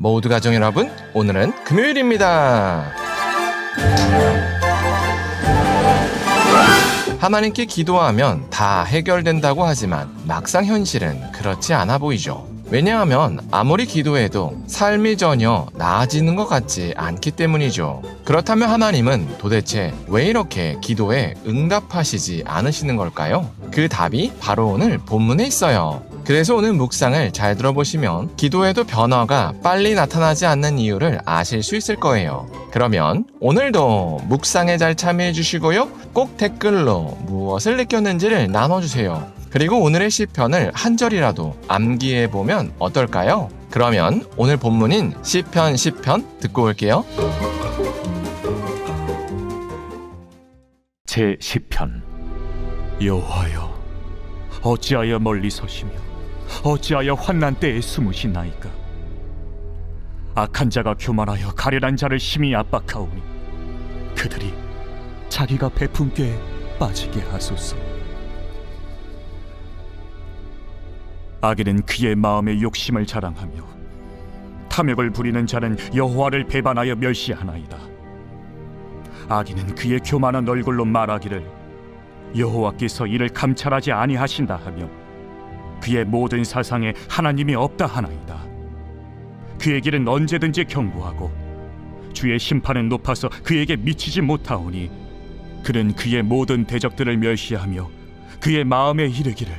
모두 가정 여러분, 오늘은 금요일입니다. 하나님께 기도하면 다 해결된다고 하지만 막상 현실은 그렇지 않아 보이죠. 왜냐하면 아무리 기도해도 삶이 전혀 나아지는 것 같지 않기 때문이죠. 그렇다면 하나님은 도대체 왜 이렇게 기도에 응답하시지 않으시는 걸까요? 그 답이 바로 오늘 본문에 있어요. 그래서 오늘 묵상을 잘 들어보시면 기도에도 변화가 빨리 나타나지 않는 이유를 아실 수 있을 거예요. 그러면 오늘도 묵상에 잘 참여해 주시고요. 꼭 댓글로 무엇을 느꼈는지를 나눠주세요. 그리고 오늘의 시편을 한 절이라도 암기해 보면 어떨까요? 그러면 오늘 본문인 시편 10편 듣고 올게요. 제 10편. 여호와여, 어찌하여 멀리 서시며 어찌하여 환난 때에 숨으시나이까? 악한 자가 교만하여 가련한 자를 심히 압박하오니 그들이 자기가 베푼 꾀에 빠지게 하소서. 악인은 그의 마음의 욕심을 자랑하며 탐욕을 부리는 자는 여호와를 배반하여 멸시하나이다. 악인은 그의 교만한 얼굴로 말하기를 여호와께서 이를 감찰하지 아니하신다 하며 그의 모든 사상에 하나님이 없다 하나이다. 그의 길은 언제든지 견고하고 주의 심판은 높아서 그에게 미치지 못하오니 그는 그의 모든 대적들을 멸시하며 그의 마음에 이르기를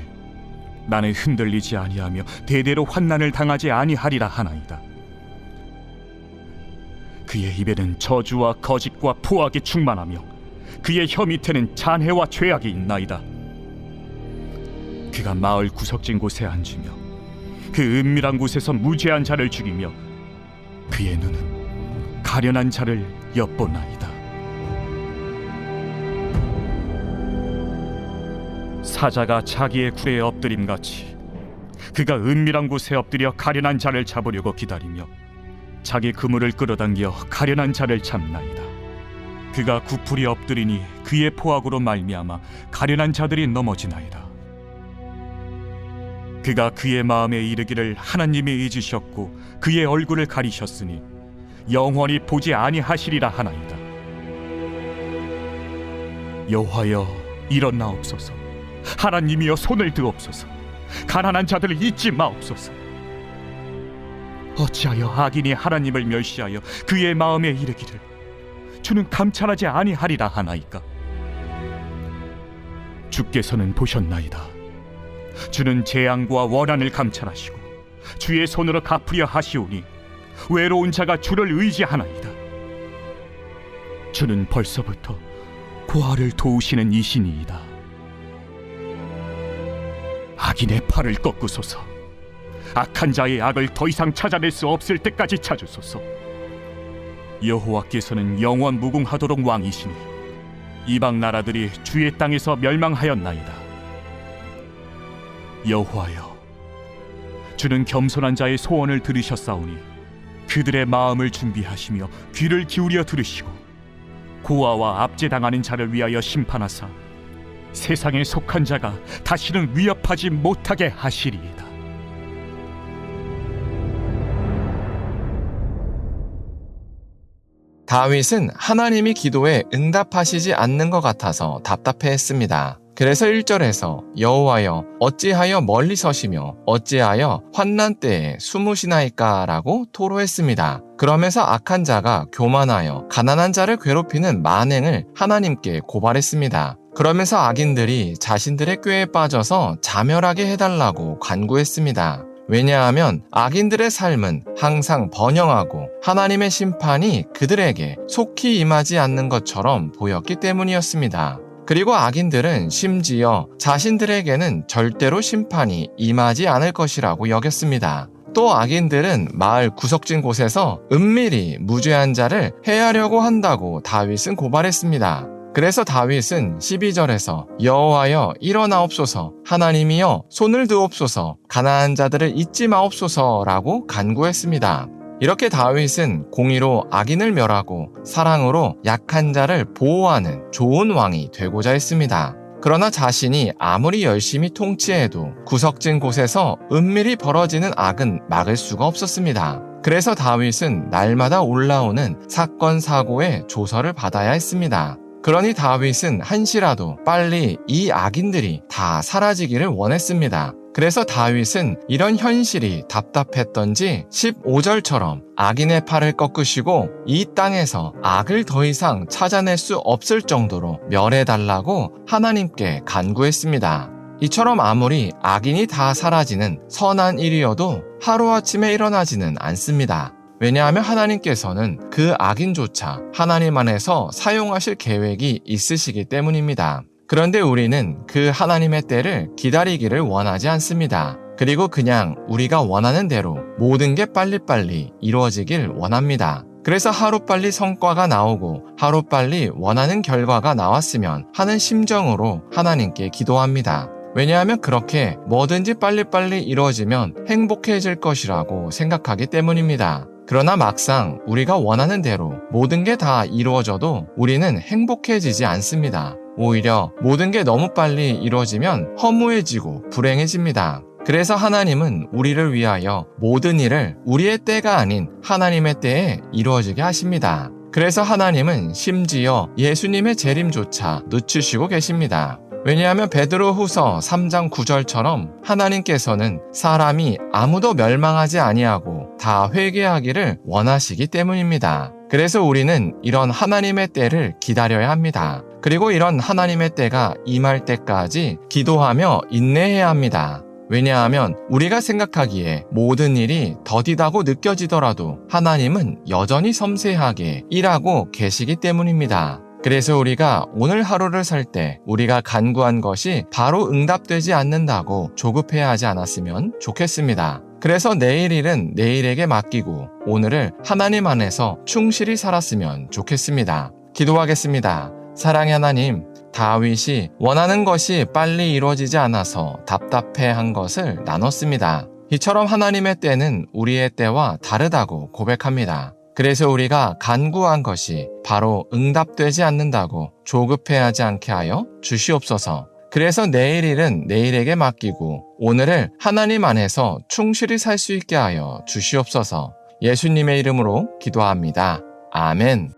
나는 흔들리지 아니하며 대대로 환난을 당하지 아니하리라 하나이다. 그의 입에는 저주와 거짓과 포악이 충만하며 그의 혀 밑에는 잔해와 죄악이 있나이다. 그가 마을 구석진 곳에 앉으며 그 은밀한 곳에서 무죄한 자를 죽이며 그의 눈은 가련한 자를 엿보나이다. 사자가 자기의 굴에 엎드림같이 그가 은밀한 곳에 엎드려 가련한 자를 잡으려고 기다리며 자기 그물을 끌어당겨 가련한 자를 잡나이다. 그가 구풀이 엎드리니 그의 포악으로 말미암아 가련한 자들이 넘어지나이다. 그가 그의 마음에 이르기를 하나님이 잊으셨고 그의 얼굴을 가리셨으니 영원히 보지 아니하시리라 하나이다. 여호와여, 일어나옵소서. 하나님이여, 손을 드옵소서. 가난한 자들을 잊지 마옵소서. 어찌하여 악인이 하나님을 멸시하여 그의 마음에 이르기를 주는 감찰하지 아니하리라 하나이까? 주께서는 보셨나이다. 주는 재앙과 원한을 감찰하시고 주의 손으로 갚으려 하시오니 외로운 자가 주를 의지하나이다. 주는 벌써부터 고아를 도우시는 이신이이다. 악인의 팔을 꺾으소서. 악한 자의 악을 더 이상 찾아낼 수 없을 때까지 찾으소서. 여호와께서는 영원 무궁하도록 왕이시니 이방 나라들이 주의 땅에서 멸망하였나이다. 여호와여, 주는 겸손한 자의 소원을 들으셨사오니 그들의 마음을 준비하시며 귀를 기울여 들으시고 고아와 압제당하는 자를 위하여 심판하사 세상에 속한 자가 다시는 위협하지 못하게 하시리이다. 다윗은 하나님이 기도에 응답하시지 않는 것 같아서 답답해했습니다. 그래서 1절에서 여호와여, 어찌하여 멀리 서시며 어찌하여 환난 때에 숨으시나이까 라고 토로했습니다. 그러면서 악한 자가 교만하여 가난한 자를 괴롭히는 만행을 하나님께 고발했습니다. 그러면서 악인들이 자신들의 꾀에 빠져서 자멸하게 해달라고 간구했습니다. 왜냐하면 악인들의 삶은 항상 번영하고 하나님의 심판이 그들에게 속히 임하지 않는 것처럼 보였기 때문이었습니다. 그리고 악인들은 심지어 자신들에게는 절대로 심판이 임하지 않을 것이라고 여겼습니다. 또 악인들은 마을 구석진 곳에서 은밀히 무죄한 자를 해하려고 한다고 다윗은 고발했습니다. 그래서 다윗은 12절에서 여호와여, 일어나옵소서. 하나님이여, 손을 드옵소서. 가난한 자들을 잊지 마옵소서라고 간구했습니다. 이렇게 다윗은 공의로 악인을 멸하고 사랑으로 약한 자를 보호하는 좋은 왕이 되고자 했습니다. 그러나 자신이 아무리 열심히 통치해도 구석진 곳에서 은밀히 벌어지는 악은 막을 수가 없었습니다. 그래서 다윗은 날마다 올라오는 사건 사고의 조서를 받아야 했습니다. 그러니 다윗은 한시라도 빨리 이 악인들이 다 사라지기를 원했습니다. 그래서 다윗은 이런 현실이 답답했던지 15절처럼 악인의 팔을 꺾으시고 이 땅에서 악을 더 이상 찾아낼 수 없을 정도로 멸해달라고 하나님께 간구했습니다. 이처럼 아무리 악인이 다 사라지는 선한 일이어도 하루아침에 일어나지는 않습니다. 왜냐하면 하나님께서는 그 악인조차 하나님 안에서 사용하실 계획이 있으시기 때문입니다. 그런데 우리는 그 하나님의 때를 기다리기를 원하지 않습니다. 그리고 그냥 우리가 원하는 대로 모든 게 빨리빨리 이루어지길 원합니다. 그래서 하루빨리 성과가 나오고 하루빨리 원하는 결과가 나왔으면 하는 심정으로 하나님께 기도합니다. 왜냐하면 그렇게 뭐든지 빨리빨리 이루어지면 행복해질 것이라고 생각하기 때문입니다. 그러나 막상 우리가 원하는 대로 모든 게 다 이루어져도 우리는 행복해지지 않습니다. 오히려 모든 게 너무 빨리 이루어지면 허무해지고 불행해집니다. 그래서 하나님은 우리를 위하여 모든 일을 우리의 때가 아닌 하나님의 때에 이루어지게 하십니다. 그래서 하나님은 심지어 예수님의 재림조차 늦추시고 계십니다. 왜냐하면 베드로후서 3장 9절처럼 하나님께서는 사람이 아무도 멸망하지 아니하고 다 회개하기를 원하시기 때문입니다. 그래서 우리는 이런 하나님의 때를 기다려야 합니다. 그리고 이런 하나님의 때가 임할 때까지 기도하며 인내해야 합니다. 왜냐하면 우리가 생각하기에 모든 일이 더디다고 느껴지더라도 하나님은 여전히 섬세하게 일하고 계시기 때문입니다. 그래서 우리가 오늘 하루를 살 때 우리가 간구한 것이 바로 응답되지 않는다고 조급해야 하지 않았으면 좋겠습니다. 그래서 내일 일은 내일에게 맡기고 오늘을 하나님 안에서 충실히 살았으면 좋겠습니다. 기도하겠습니다. 사랑의 하나님, 다윗이 원하는 것이 빨리 이루어지지 않아서 답답해한 것을 나눴습니다. 이처럼 하나님의 때는 우리의 때와 다르다고 고백합니다. 그래서 우리가 간구한 것이 바로 응답되지 않는다고 조급해하지 않게 하여 주시옵소서. 그래서 내일 일은 내일에게 맡기고 오늘을 하나님 안에서 충실히 살 수 있게 하여 주시옵소서. 예수님의 이름으로 기도합니다. 아멘.